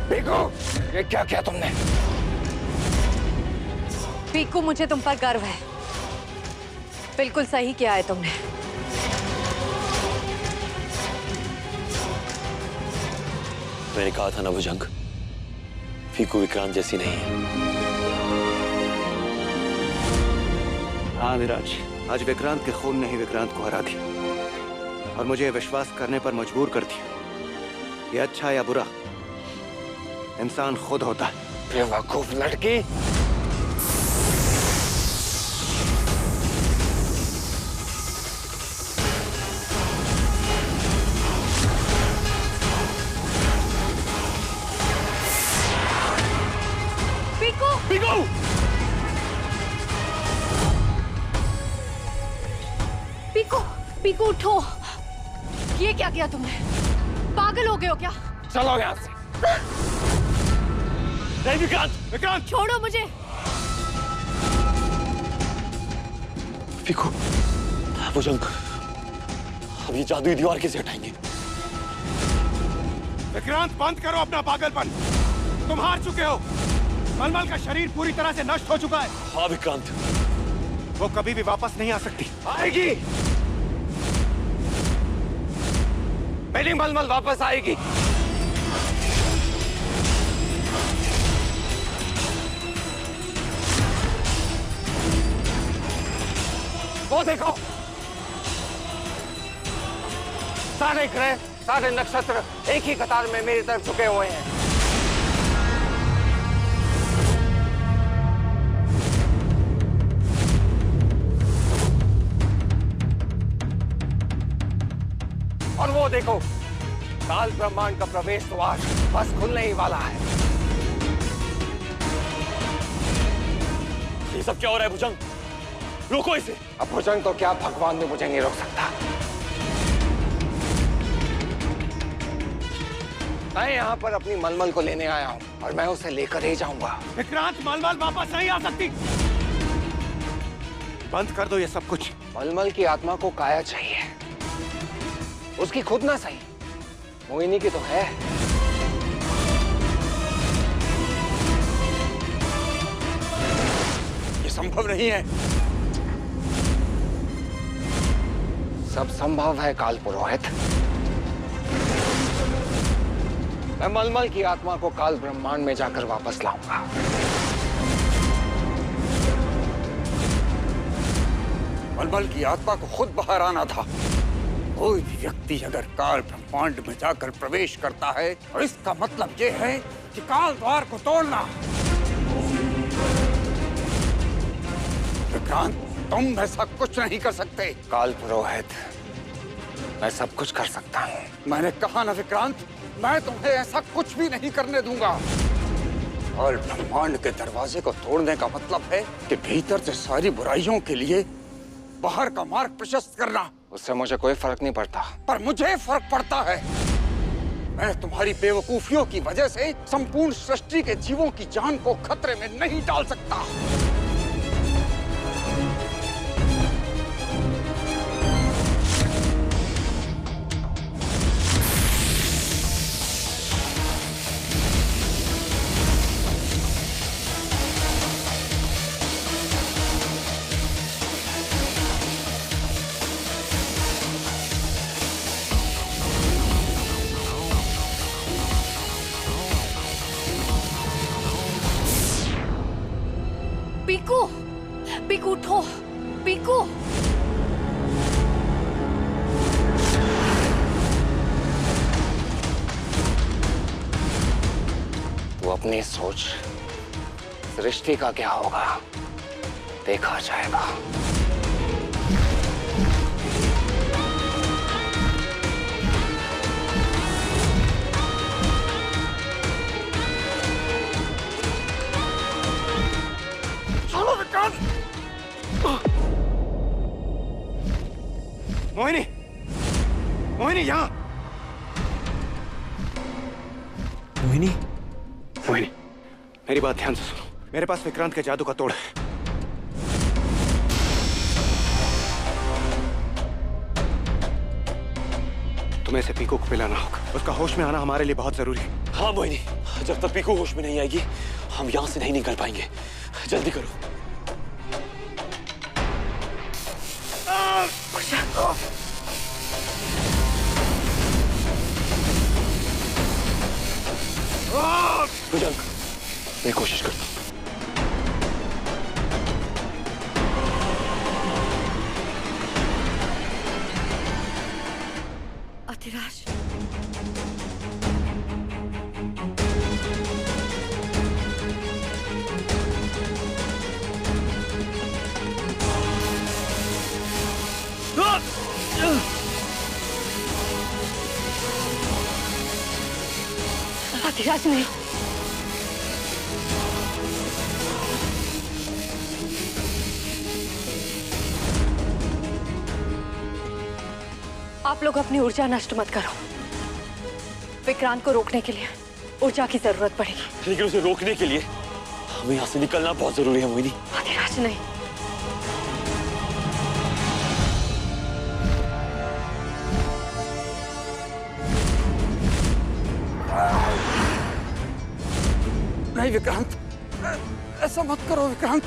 पीकू, ये क्या किया तुमने? पीकू, मुझे तुम पर गर्व है। बिल्कुल सही किया है तुमने। मैंने कहा था ना भुजंग, पीकू विक्रांत जैसी नहीं है। हाँ विराज, आज विक्रांत के खून ने ही विक्रांत को हरा दिया और मुझे विश्वास करने पर मजबूर कर दिया। ये अच्छा या बुरा इंसान खुद होता है। बेवकूफ लड़की। पीकू! पीकू! पीकू! पीकू उठो! ये क्या किया तुमने? पागल हो गए हो क्या? चलो यहाँ से। नहीं विक्रांत! विक्रांत! छोड़ो मुझे! पीकू, भुजंग, अब ये जादुई दीवार कैसे हटाएंगे? विक्रांत, बंद करो अपना पागलपन। तुम हार चुके हो। मलमल का शरीर पूरी तरह से नष्ट हो चुका है। हाँ विक्रांत, वो कभी भी वापस नहीं आ सकती। आएगी। मेरी मलमल वापस आएगी। वो देखो, सारे ग्रह, सारे नक्षत्र एक ही कतार में मेरी तरफ झुके हुए हैं। और वो देखो, काल ब्रह्मांड का प्रवेश द्वार बस खुलने ही वाला है। ये सब क्या हो रहा है भुजंग? रोको इसे। अब भुजंग तो क्या, भगवान भी मुझे नहीं रोक सकता। मैं यहाँ पर अपनी मलमल को लेने आया हूँ और मैं उसे लेकर ही जाऊंगा। विक्रांत, मलमल वापस नहीं आ सकती। बंद कर दो ये सब कुछ। मलमल की आत्मा को काया चाहिए, उसकी खुद ना सही, मोहिनी की तो है। ये संभव नहीं है। सब संभव है काल पुरोहित। मैं मलमल की आत्मा को काल ब्रह्मांड में जाकर वापस लाऊंगा। मलमल की आत्मा को खुद बाहर आना था। कोई भी व्यक्ति अगर काल ब्रह्मांड में जाकर प्रवेश करता है और इसका मतलब ये है कि काल द्वार को तोड़ना। विक्रांत, तुम ऐसा कुछ नहीं कर सकते। काल पुरोहित, मैं सब कुछ कर सकता हूँ। मैंने कहा ना विक्रांत, मैं तुम्हें ऐसा कुछ भी नहीं करने दूंगा। काल ब्रह्मांड के दरवाजे को तोड़ने का मतलब है कि भीतर से सारी बुराइयों के लिए बाहर का मार्ग प्रशस्त करना। उससे मुझे कोई फर्क नहीं पड़ता। पर मुझे फर्क पड़ता है। मैं तुम्हारी बेवकूफियों की वजह से संपूर्ण सृष्टि के जीवों की जान को खतरे में नहीं डाल सकता। पीकू! पीकू उठो! पीकू! तू अपनी सोच, सृष्टि का क्या होगा देखा जाएगा। मोहिनी, मोहिनी यहाँ। मोहिनी, मोहिनी, मेरी बात ध्यान से सुनो। मेरे पास विक्रांत के जादू का तोड़ है। तुम्हें इसे पीकू को पिलाना होगा। उसका होश में आना हमारे लिए बहुत जरूरी है। हाँ मोहिनी, जब तक पीकू होश में नहीं आएगी हम यहां से नहीं निकल पाएंगे। जल्दी करो। भुजंग, मैं कोशिश करता हूं। अधिराज, अधिराज नहीं। आप लोग अपनी ऊर्जा नष्ट मत करो। विक्रांत को रोकने के लिए ऊर्जा की जरूरत पड़ेगी। लेकिन उसे रोकने के लिए हमें यहाँ से निकलना बहुत जरूरी है मोहिनी। अधिराज नहीं। नहीं विक्रांत, ऐसा मत करो विक्रांत।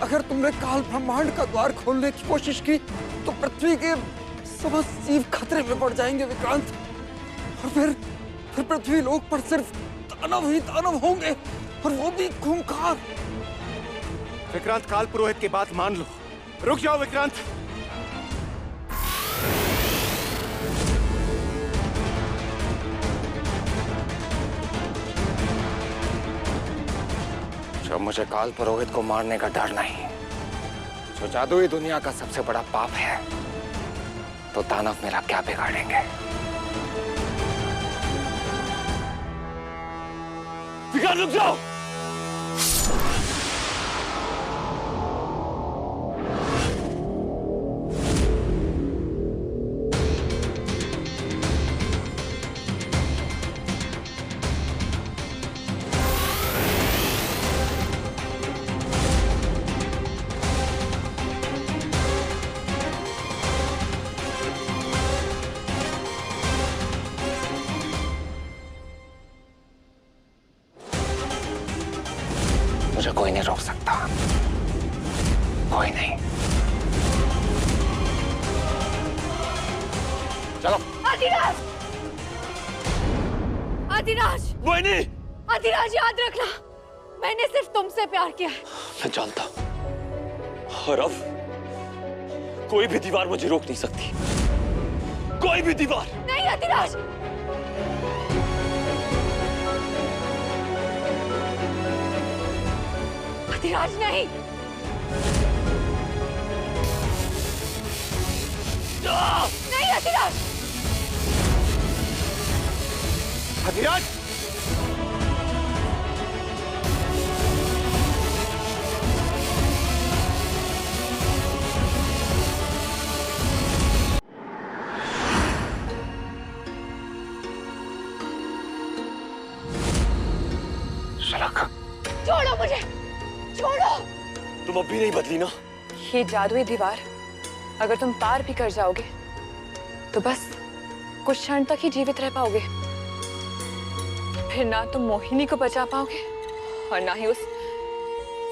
अगर तुमने काल ब्रह्मांड का द्वार खोलने की कोशिश की तो पृथ्वी के समस्त जीव खतरे में पड़ जाएंगे विक्रांत। और फिर पृथ्वी लोक पर सिर्फ दानव ही दानव होंगे, और वो भी खूंखार। विक्रांत, काल पुरोहित की बात मान लो। रुक जाओ विक्रांत। जब मुझे काल पुरोहित को मारने का डर नहीं, जो जादुई दुनिया का सबसे बड़ा पाप है, तो दानव मेरा क्या बिगाड़ेंगे? विक्रांत रुक जाओ। मुझे कोई नहीं रोक सकता, कोई नहीं। चलो। अधिराज! अधिराज! मोहिनी! अधिराज, याद रखना, मैंने सिर्फ तुमसे प्यार किया है। मैं जानता हूं, और अब कोई भी दीवार मुझे रोक नहीं सकती। कोई भी दीवार नहीं अधिराज। अधिराज नहीं। नहीं अधिराज। अधिराज! शलक, छोड़ो मुझे, छोड़ो। तुम अब भी नहीं बदली ना? ये जादुई दीवार अगर तुम पार भी कर जाओगे तो बस कुछ क्षण तक ही जीवित रह पाओगे। फिर ना तुम मोहिनी को बचा पाओगे और ना ही उस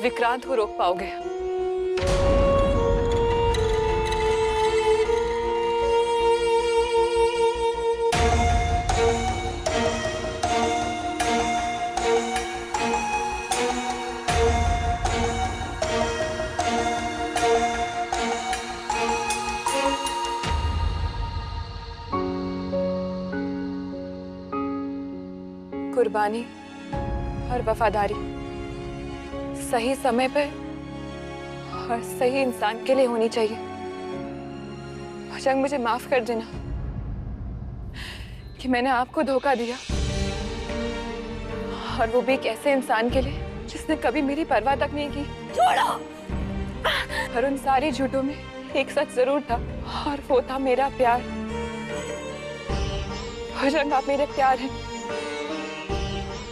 विक्रांत को रोक पाओगे। कुर्बानी और वफादारी सही समय पे और सही इंसान के लिए होनी चाहिए। भुजंग, मुझे माफ कर देना कि मैंने आपको धोखा दिया, और वो भी एक ऐसे इंसान के लिए जिसने कभी मेरी परवाह तक नहीं की। छोड़ो। पर उन सारी झूठों में एक सच जरूर था, और वो था मेरा प्यार। भुजंग, आप मेरे प्यार हैं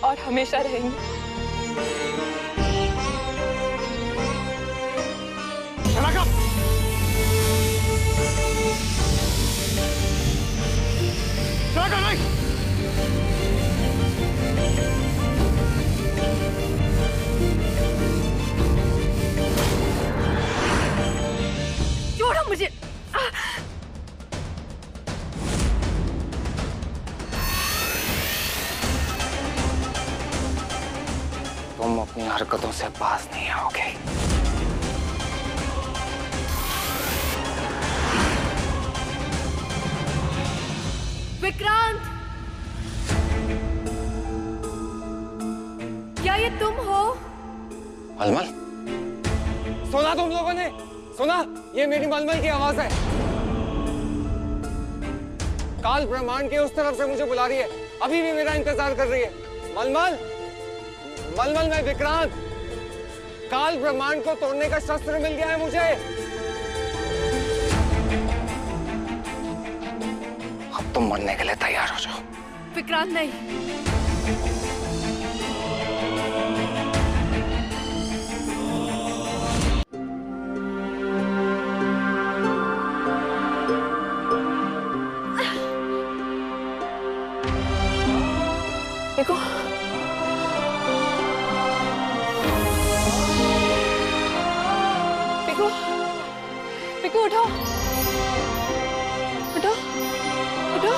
और हमेशा रहेंगे। नहीं। तुम अपनी हरकतों से बाज नहीं आओगे। विक्रांत, क्या ये तुम हो? मलमल, सुना तुम लोगों ने? सुना? ये मेरी मलमल की आवाज है। काल ब्रह्मांड के उस तरफ से मुझे बुला रही है, अभी भी मेरा इंतजार कर रही है। मलमल, मलमल, मैं विक्रांत, काल ब्रह्मांड को तोड़ने का शस्त्र मिल गया है मुझे। अब तुम मरने के लिए तैयार हो जाओ। विक्रांत नहीं, देखो पिको, पिको उठो, उठो, उठो।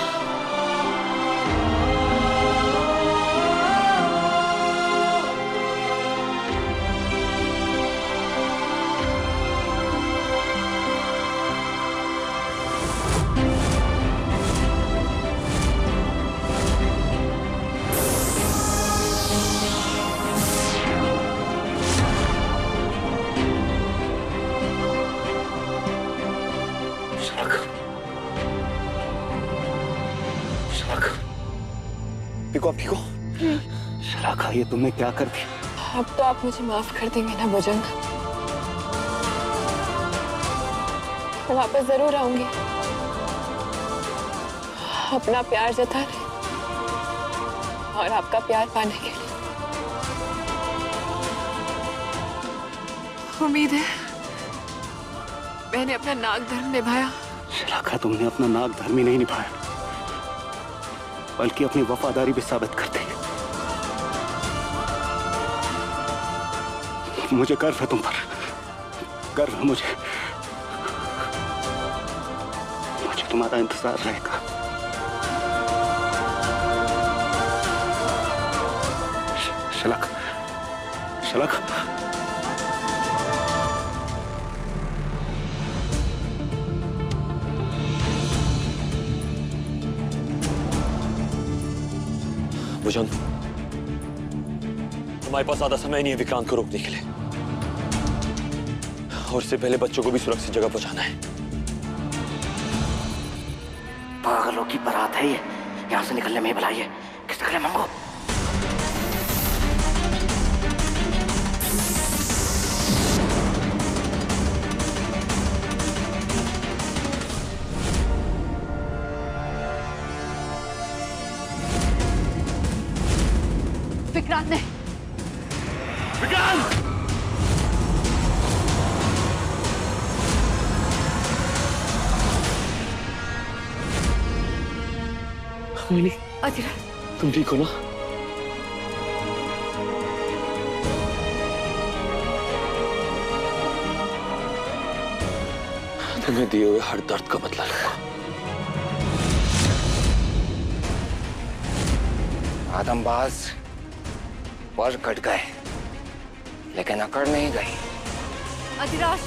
पिको, पिको, शलाका, ये तुमने क्या कर दिया? अब तो आप मुझे माफ कर देंगे ना भुजंग? मैं वापस जरूर आऊंगी, अपना प्यार जताने और आपका प्यार पाने के लिए। उम्मीद है मैंने अपना नाग धर्म निभाया। शलाका, तुमने अपना नाग धर्म ही नहीं निभाया, बल्कि अपनी वफादारी भी साबित कर दी। मुझे गर्व है तुम पर, गर्व है मुझे तुम्हारा इंतजार रहेगा। शलाका, शलाका, भुजंग, हमारे पास ज्यादा समय नहीं है विक्रांत को रोकने के लिए, और इससे पहले बच्चों को भी सुरक्षित जगह पहुंचाना है। पागलों की बारात है ये, यहाँ से निकलने में ही भलाई है। किस तरह मांगो? विक्रांत ने, विक्रांत! मोहिनी, अधिराज, तुम ठीक हो ना? तुम्हें दिए हुए हर दर्द का बदला लूंगा। आदमबाज पर कट गए, लेकिन अकड़ नहीं गई। अधिराज,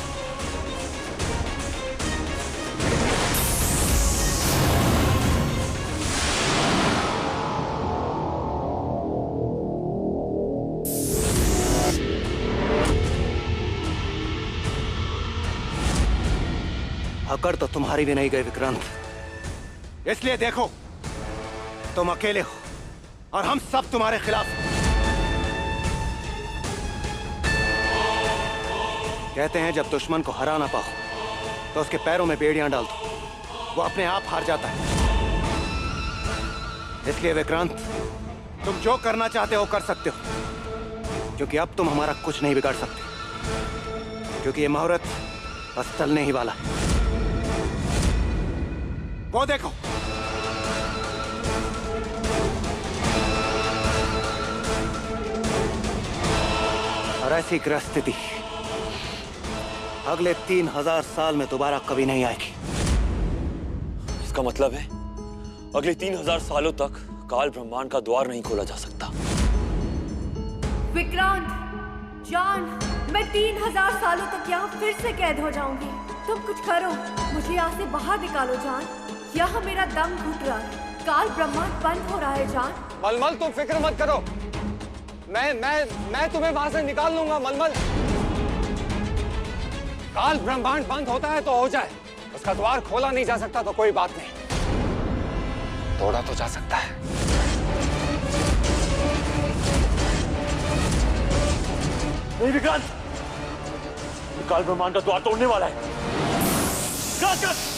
अकड़ तो तुम्हारी भी नहीं गई विक्रांत, इसलिए देखो तुम अकेले हो और हम सब तुम्हारे खिलाफ हैं। कहते हैं जब दुश्मन को हरा ना पाओ तो उसके पैरों में बेड़ियां डाल दो, वो अपने आप हार जाता है। इसलिए विक्रांत, तुम जो करना चाहते हो कर सकते हो, क्योंकि अब तुम हमारा कुछ नहीं बिगाड़ सकते, क्योंकि ये मुहूर्त बस चलने ही वाला है। वो देखो, और ऐसी ग्रह स्थिति अगले 3000 साल में दोबारा कभी नहीं आएगी। इसका मतलब है अगले 3000 सालों तक काल ब्रह्मांड का द्वार नहीं खोला जा सकता। विक्रांत, जॉन, मैं 3000 सालों तक यहाँ फिर से कैद हो जाऊंगी। तुम कुछ करो, मुझे यहाँ से बाहर निकालो जॉन। यहाँ मेरा दम घुट रहा है, काल ब्रह्मांड बंद हो रहा है जॉन। मलमल तुम फिक्र मत करो, मैं तुम्हें वहां से निकाल लूंगा मलमल। काल ब्रह्मांड बंद होता है तो हो जाए, उसका द्वार खोला नहीं जा सकता तो कोई बात नहीं, तोड़ा तो जा सकता है। नहीं विक्रांत, काल ब्रह्मांड का द्वार तोड़ने वाला है।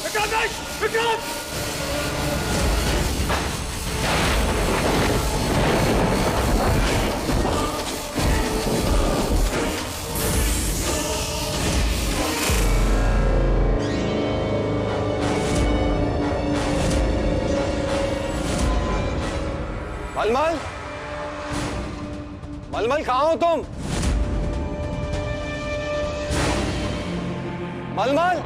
विक्रांत नहीं, विक्रांत! मलमल, मलमल कहाँ हो तुम? मलमल,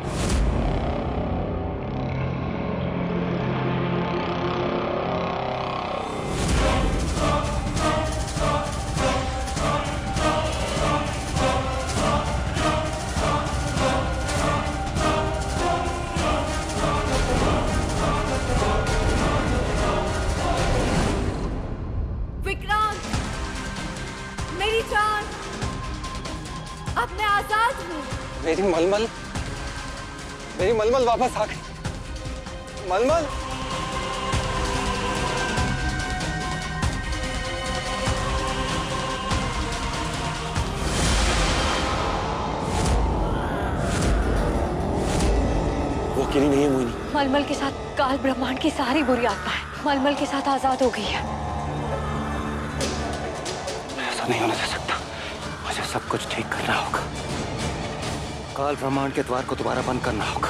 विक्रांत, मेरी जान, अब मैं आजाद हूँ। मेरी मलमल वापस आ गई। मलमल, वो अकेली नहीं है मोहिनी। मलमल के साथ काल ब्रह्मांड की सारी बुरी आत्माएं मलमल के साथ आजाद हो गई है। ऐसा नहीं होने दे सकता, मुझे सब कुछ ठीक करना होगा। काल ब्रह्मांड के द्वार को दोबारा बंद करना होगा।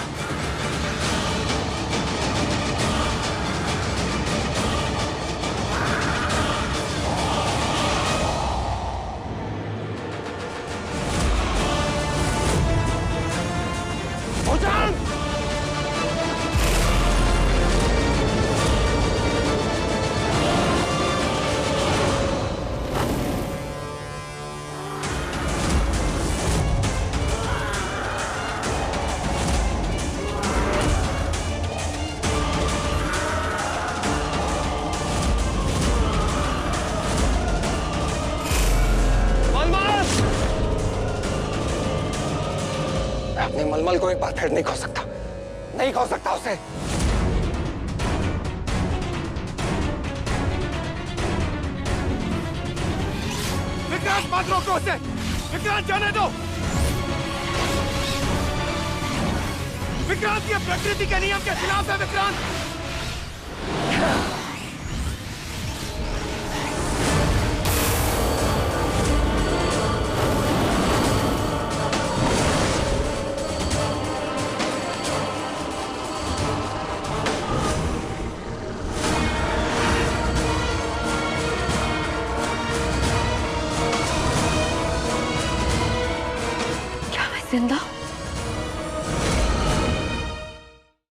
अपने मलमल को एक बार फिर नहीं खो सकता, नहीं खो सकता उसे। विक्रांत मत रोको उसे, विक्रांत जाने दो। विक्रांत ये प्रकृति के नियम के खिलाफ है। विक्रांत जिंदा